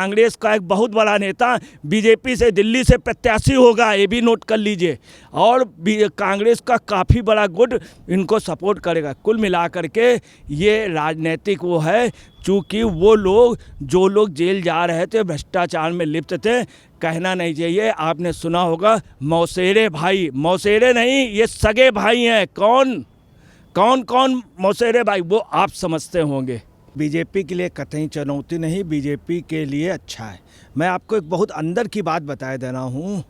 कांग्रेस का एक बहुत बड़ा नेता बीजेपी से दिल्ली से प्रत्याशी होगा, ये भी नोट कर लीजिए। और कांग्रेस का काफ़ी बड़ा गुट इनको सपोर्ट करेगा। कुल मिलाकर के ये राजनीतिक वो है, चूँकि वो लोग जो लोग जेल जा रहे थे, भ्रष्टाचार में लिप्त थे, कहना नहीं चाहिए। आपने सुना होगा मौसेरे भाई, मौसेरे नहीं, ये सगे भाई हैं। कौन मौसेरे भाई, वो आप समझते होंगे। बीजेपी के लिए कतई चुनौती नहीं, बीजेपी के लिए अच्छा है। मैं आपको एक बहुत अंदर की बात बताए दे रहा हूँ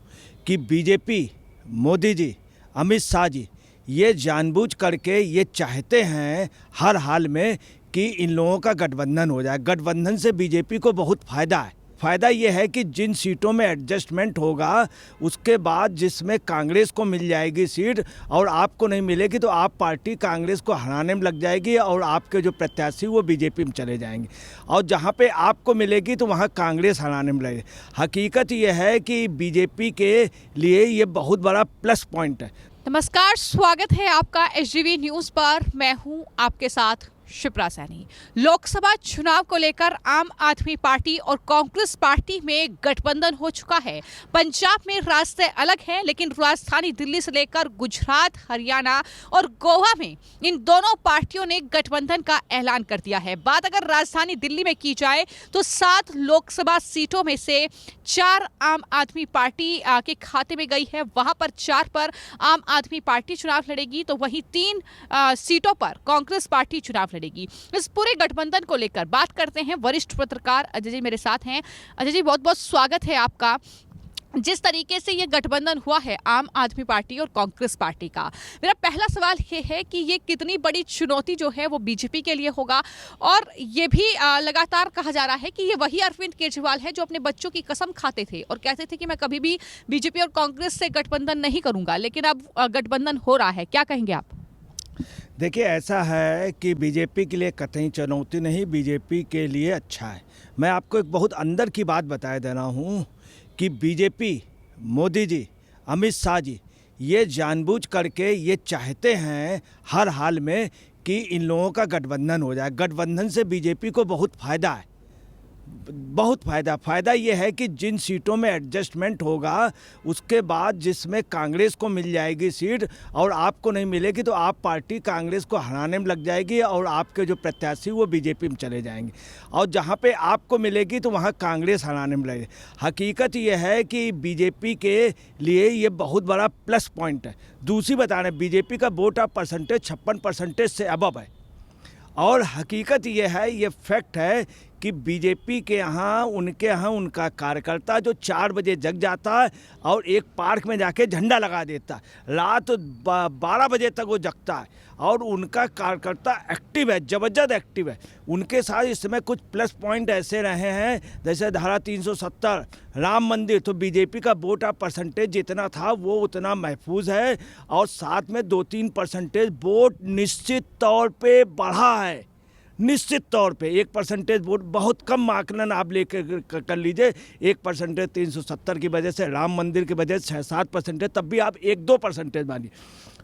कि बीजेपी, मोदी जी, अमित शाह जी ये जानबूझ करके ये चाहते हैं हर हाल में कि इन लोगों का गठबंधन हो जाए। गठबंधन से बीजेपी को बहुत फ़ायदा है। फ़ायदा ये है कि जिन सीटों में एडजस्टमेंट होगा, उसके बाद जिसमें कांग्रेस को मिल जाएगी सीट और आपको नहीं मिलेगी, तो आप पार्टी कांग्रेस को हराने में लग जाएगी और आपके जो प्रत्याशी वो बीजेपी में चले जाएंगे। और जहाँ पे आपको मिलेगी तो वहाँ कांग्रेस हराने में लगेगी। हकीकत ये है कि बीजेपी के लिए ये बहुत बड़ा प्लस पॉइंट है। नमस्कार, स्वागत है आपका एसडीवी न्यूज़ पर। मैं हूँ आपके साथ शिप्रा सैनी। लोकसभा चुनाव को लेकर आम आदमी पार्टी और कांग्रेस पार्टी में गठबंधन हो चुका है। पंजाब में रास्ते अलग हैं, लेकिन राजधानी दिल्ली से लेकर गुजरात, हरियाणा और गोवा में इन दोनों पार्टियों ने गठबंधन का ऐलान कर दिया है। बात अगर राजधानी दिल्ली में की जाए तो 7 लोकसभा सीटों में से 4 आम आदमी पार्टी के खाते में गई है। वहां पर 4 पर आम आदमी पार्टी चुनाव लड़ेगी, तो वहीं 3 सीटों पर कांग्रेस पार्टी चुनाव लड़ेगी। इस पूरे गठबंधन को लेकर बात करते हैं। वरिष्ठ पत्रकार अजय जी मेरे साथ हैं। अजय जी, बहुत बहुत स्वागत है आपका। जिस तरीके से ये गठबंधन हुआ है आम आदमी पार्टी और कांग्रेस पार्टी का, मेरा पहला सवाल ये है कि ये कितनी बड़ी चुनौती जो है वो बीजेपी के लिए होगा। और ये भी लगातार कहा जा रहा है कि ये वही अरविंद केजरीवाल है जो अपने बच्चों की कसम खाते थे और कहते थे कि मैं कभी भी बीजेपी और कांग्रेस से गठबंधन नहीं करूंगा, लेकिन अब गठबंधन हो रहा है। क्या कहेंगे आप? देखिए, ऐसा है कि बीजेपी के लिए कतई चुनौती नहीं, बीजेपी के लिए अच्छा है। मैं आपको एक बहुत अंदर की बात बताए दे रहा हूँ कि बीजेपी, मोदी जी, अमित शाह जी ये जानबूझ करके ये चाहते हैं हर हाल में कि इन लोगों का गठबंधन हो जाए। गठबंधन से बीजेपी को बहुत फ़ायदा है, बहुत फ़ायदा ये है कि जिन सीटों में एडजस्टमेंट होगा, उसके बाद जिसमें कांग्रेस को मिल जाएगी सीट और आपको नहीं मिलेगी, तो आप पार्टी कांग्रेस को हराने में लग जाएगी और आपके जो प्रत्याशी वो बीजेपी में चले जाएंगे। और जहाँ पे आपको मिलेगी तो वहाँ कांग्रेस हराने में लगेगी। हकीकत ये है कि बीजेपी के लिए ये बहुत बड़ा प्लस पॉइंट है। दूसरी बता रहे, बीजेपी का वोट ऑफ परसेंटेज 56% से अबव है। और हकीकत ये है, ये फैक्ट है कि बीजेपी के यहाँ, उनके यहाँ उनका कार्यकर्ता जो 4 बजे जग जाता है और एक पार्क में जाके झंडा लगा देता है, रात 12 बजे तक वो जगता है और उनका कार्यकर्ता एक्टिव है, ज़बरदस्त एक्टिव है। उनके साथ इस समय कुछ प्लस पॉइंट ऐसे रहे हैं, जैसे धारा 370, राम मंदिर, तो बीजेपी का वोट ऑफ परसेंटेज जितना था वो उतना महफूज है और साथ में 2-3% वोट निश्चित तौर पे बढ़ा है। निश्चित तौर पे 1% वोट बहुत कम आकलन आप लेकर कर लीजिए। 1% 370 की वजह से, राम मंदिर की वजह से 6-7%, तब भी आप 1-2% मानिए,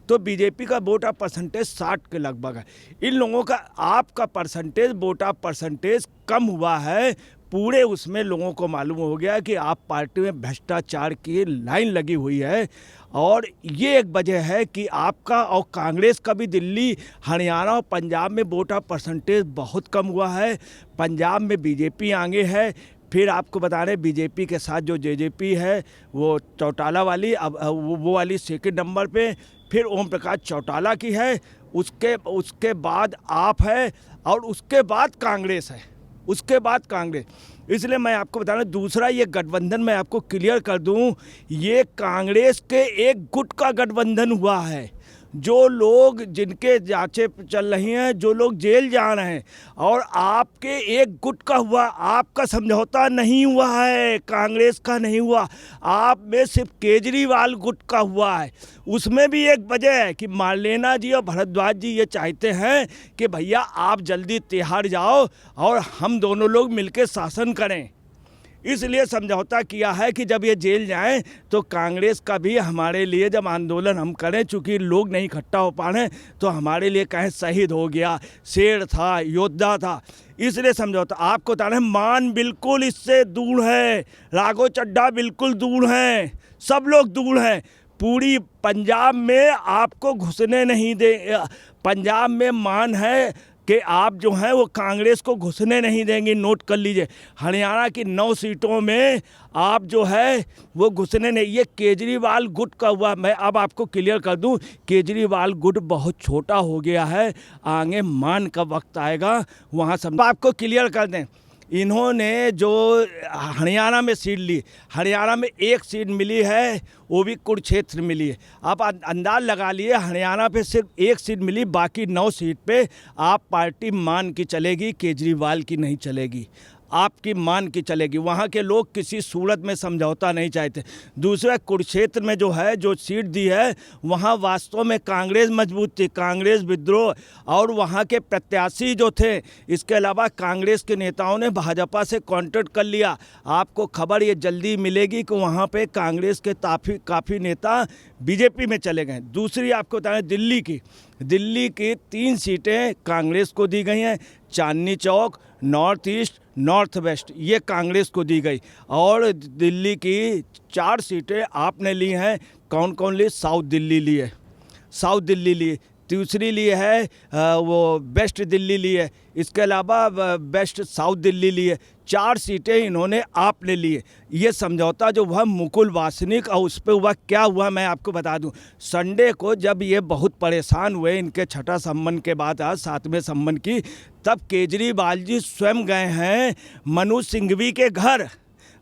तो बीजेपी का वोट ऑफ परसेंटेज 60 के लगभग है। इन लोगों का आपका परसेंटेज, वोट ऑफ परसेंटेज कम हुआ है। पूरे उसमें लोगों को मालूम हो गया कि आप पार्टी में भ्रष्टाचार की लाइन लगी हुई है और ये एक वजह है कि आपका और कांग्रेस का भी दिल्ली, हरियाणा और पंजाब में वोट ऑफ परसेंटेज बहुत कम हुआ है। पंजाब में बीजेपी आगे है। फिर आपको बता रहे, बीजेपी के साथ जो जेजेपी है वो चौटाला वाली, अब वो वाली सेकंड नंबर पे, फिर ओम प्रकाश चौटाला की है, उसके बाद आप है और उसके बाद कांग्रेस है, उसके बाद कांग्रेस। इसलिए मैं आपको बता रहा हूँ, दूसरा ये गठबंधन मैं आपको क्लियर कर दूँ, ये कांग्रेस के एक गुट का गठबंधन हुआ है। जो लोग, जिनके जांचें चल रही हैं, जो लोग जेल जा रहे हैं, और आपके एक गुट का हुआ। आपका समझौता नहीं हुआ है, कांग्रेस का नहीं हुआ, आप में सिर्फ केजरीवाल गुट का हुआ है। उसमें भी एक वजह है कि मार्लेना जी और भारद्वाज जी ये चाहते हैं कि भैया आप जल्दी तिहाड़ जाओ और हम दोनों लोग मिलकर शासन करें। इसलिए समझौता किया है कि जब ये जेल जाएं तो कांग्रेस का भी हमारे लिए जब आंदोलन हम करें, चूँकि लोग नहीं इकट्ठा हो पा रहे तो हमारे लिए कहें शहीद हो गया, शेर था, योद्धा था, इसलिए समझौता। आपको बता रहे हैं मान बिल्कुल इससे दूर है, राघव चड्ढा बिल्कुल दूर हैं, सब लोग दूर हैं। पूरी पंजाब में आपको घुसने नहीं दे, पंजाब में मान है कि आप जो हैं वो कांग्रेस को घुसने नहीं देंगे। नोट कर लीजिए, हरियाणा की 9 सीटों में आप जो है वो घुसने नहीं। ये केजरीवाल गुट का हुआ। मैं अब आपको क्लियर कर दूं, केजरीवाल गुट बहुत छोटा हो गया है, आगे मान का वक्त आएगा वहाँ सब आपको क्लियर कर दें। इन्होंने जो हरियाणा में सीट ली, हरियाणा में 1 सीट मिली है, वो भी कुरुक्षेत्र मिली है। आप अंदाज लगा लिए, हरियाणा पे सिर्फ 1 सीट मिली, बाकी 9 सीट पे आप पार्टी मान की चलेगी, केजरीवाल की नहीं चलेगी, आपकी मान की चलेगी। वहाँ के लोग किसी सूरत में समझौता नहीं चाहते। दूसरा, कुरुक्षेत्र में जो है, जो सीट दी है, वहाँ वास्तव में कांग्रेस मजबूत थी, कांग्रेस विद्रोह और वहाँ के प्रत्याशी जो थे। इसके अलावा कांग्रेस के नेताओं ने भाजपा से कॉन्ट्रैक्ट कर लिया। आपको खबर ये जल्दी मिलेगी कि वहाँ पे कांग्रेस के काफ़ी नेता बीजेपी में चले गए। दूसरी आपको बताएं, दिल्ली की 3 सीटें कांग्रेस को दी गई हैं, Chandni Chowk, north east, north west, ये कांग्रेस को दी गई। और दिल्ली की 4 सीटें आपने ली हैं। कौन कौन ली? साउथ दिल्ली ली है, साउथ दिल्ली ली। दूसरी ली है वो वेस्ट दिल्ली ली है। इसके अलावा वेस्ट साउथ दिल्ली ली है। 4 सीटें इन्होंने आपने ली है। ये समझौता जो हुआ मुकुल वासनिक और उस पर हुआ, क्या हुआ मैं आपको बता दूं। संडे को जब ये बहुत परेशान हुए इनके छठा सम्मन के बाद, आज 7वें सम्मन की, तब केजरीवाल जी स्वयं गए हैं मनु सिंघवी के घर,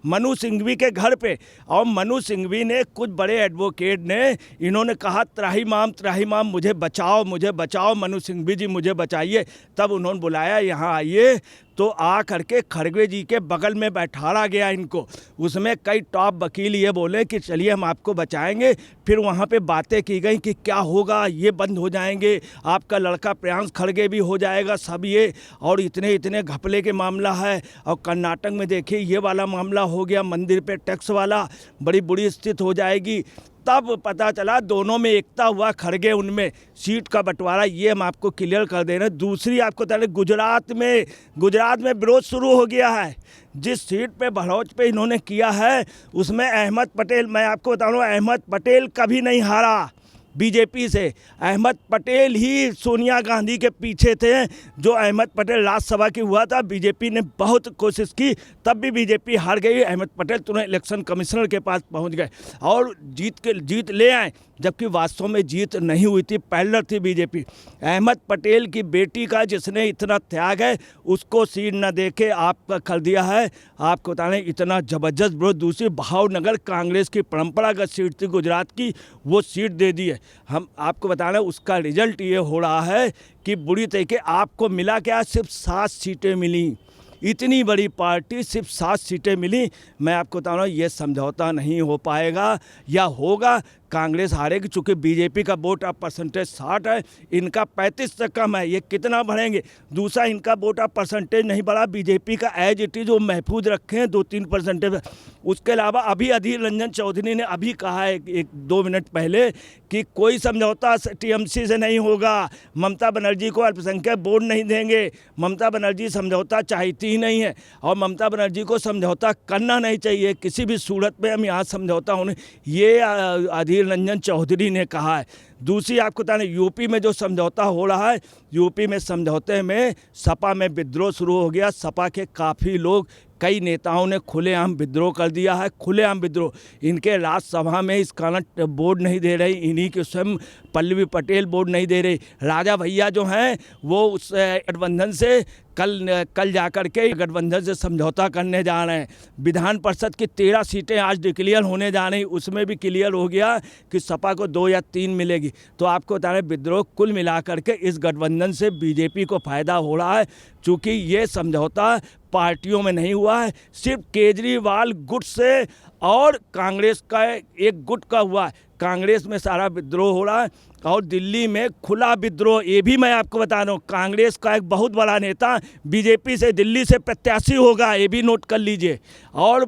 मनु सिंघवी के घर पे। और मनु सिंघवी ने, कुछ बड़े एडवोकेट ने, इन्होंने कहा त्राहिमाम मुझे बचाओ मनु सिंघवी जी मुझे बचाइए। तब उन्होंने बुलाया, यहाँ आइए। तो आ करके खड़गे जी के बगल में बैठाड़ा गया इनको। उसमें कई टॉप वकील ये बोले कि चलिए हम आपको बचाएंगे। फिर वहाँ पे बातें की गई कि क्या होगा, ये बंद हो जाएंगे, आपका लड़का प्रियांश खड़गे भी हो जाएगा, सब ये, और इतने घपले के मामला है। और कर्नाटक में देखिए ये वाला मामला हो गया, मंदिर पे टैक्स वाला, बड़ी बुरी स्थिति हो जाएगी। तब पता चला दोनों में एकता हुआ, खड़गे उनमें सीट का बंटवारा। ये हम आपको क्लियर कर दे रहे हैं। दूसरी आपको बता दें, गुजरात में विरोध शुरू हो गया है। जिस सीट पे बहलौच पे इन्होंने किया है, उसमें अहमद पटेल, मैं आपको बता रहा हूँ, अहमद पटेल कभी नहीं हारा बीजेपी से। अहमद पटेल ही सोनिया गांधी के पीछे थे। जो अहमद पटेल राज्यसभा की हुआ था, बीजेपी ने बहुत कोशिश की, तब भी बीजेपी हार गई। अहमद पटेल तुरंत इलेक्शन कमिश्नर के पास पहुंच गए और जीत ले आए, जबकि वास्तव में जीत नहीं हुई थी, पैरेलल थी बीजेपी। अहमद पटेल की बेटी का जिसने इतना त्याग है, उसको सीट न देके आपका कर दिया है। आपको बता रहे इतना ज़बरदस्त विरोध। दूसरी भावनगर कांग्रेस की परंपरागत सीट थी गुजरात की, वो सीट दे दी है। हम आपको बता रहे हैं उसका रिजल्ट ये हो रहा है कि बुरी तरीके आपको मिला क्या, सिर्फ 7 सीटें मिली। इतनी बड़ी पार्टी, सिर्फ 7 सीटें मिली। मैं आपको बता रहा हूँ ये समझौता नहीं हो पाएगा, या होगा कांग्रेस हारेगी, चूँकि बीजेपी का वोट ऑफ परसेंटेज 60 है, इनका 35 से कम है, ये कितना बढ़ेंगे। दूसरा, इनका वोट ऑफ परसेंटेज नहीं बढ़ा, बीजेपी का एज इट इज़ वो महफूज रखे हैं 2-3%। उसके अलावा अभी अधीर रंजन चौधरी ने अभी कहा है 1-2 मिनट पहले कि कोई समझौता टीएमसी से नहीं होगा, ममता बनर्जी को अल्पसंख्यक वोट नहीं देंगे, ममता बनर्जी समझौता चाहती ही नहीं है, और ममता बनर्जी को समझौता करना नहीं चाहिए किसी भी सूरत में। हम यहाँ समझौता होने, ये अधीर रंजन चौधरी ने कहा है। दूसरी आपको बता दें, यूपी में जो समझौता हो रहा है, यूपी में समझौते में सपा में विद्रोह शुरू हो गया। सपा के काफ़ी लोग, कई नेताओं ने खुलेआम विद्रोह कर दिया है, खुलेआम विद्रोह। इनके राज्यसभा में इस कारण वोट नहीं दे रही, इन्हीं के स्वयं पल्लवी पटेल वोट नहीं दे रही। राजा भैया जो हैं वो उस गठबंधन से कल जाकर के गठबंधन से समझौता करने जा रहे हैं। विधान परिषद की 13 सीटें आज डिक्लेयर होने जा रही, उसमें भी क्लियर हो गया कि सपा को 2 या 3 मिलेगी। तो आपको बता रहे विद्रोह कुल मिलाकर के इस गठबंधन से बीजेपी को फ़ायदा हो रहा है, चूँकि ये समझौता पार्टियों में नहीं हुआ है, सिर्फ केजरीवाल गुट से और कांग्रेस का एक गुट का हुआ है। कांग्रेस में सारा विद्रोह हो रहा है और दिल्ली में खुला विद्रोह। ये भी मैं आपको बता रहा हूँ, कांग्रेस का एक बहुत बड़ा नेता बीजेपी से दिल्ली से प्रत्याशी होगा, ये भी नोट कर लीजिए। और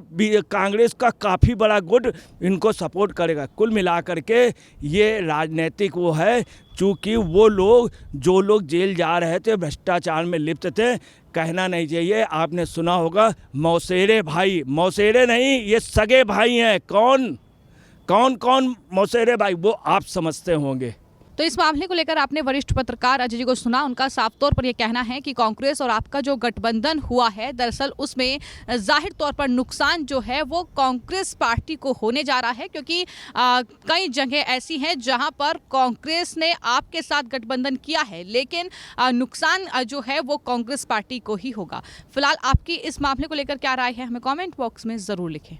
कांग्रेस का काफ़ी बड़ा गुट इनको सपोर्ट करेगा। कुल मिलाकर के ये राजनीतिक वो है, चूँकि वो लोग जो लोग जेल जा रहे थे, भ्रष्टाचार में लिप्त थे, कहना नहीं चाहिए। आपने सुना होगा मौसेरे भाई, मौसेरे नहीं, ये सगे भाई हैं। कौन मौसेरे भाई, वो आप समझते होंगे। तो इस मामले को लेकर आपने वरिष्ठ पत्रकार अजय जी को सुना। उनका साफ तौर पर यह कहना है कि कांग्रेस और आपका जो गठबंधन हुआ है, दरअसल उसमें जाहिर तौर पर नुकसान जो है वो कांग्रेस पार्टी को होने जा रहा है, क्योंकि कई जगह ऐसी हैं जहां पर कांग्रेस ने आपके साथ गठबंधन किया है, लेकिन नुकसान जो है वो कांग्रेस पार्टी को ही होगा। फिलहाल आपकी इस मामले को लेकर क्या राय है, हमें कॉमेंट बॉक्स में ज़रूर लिखें।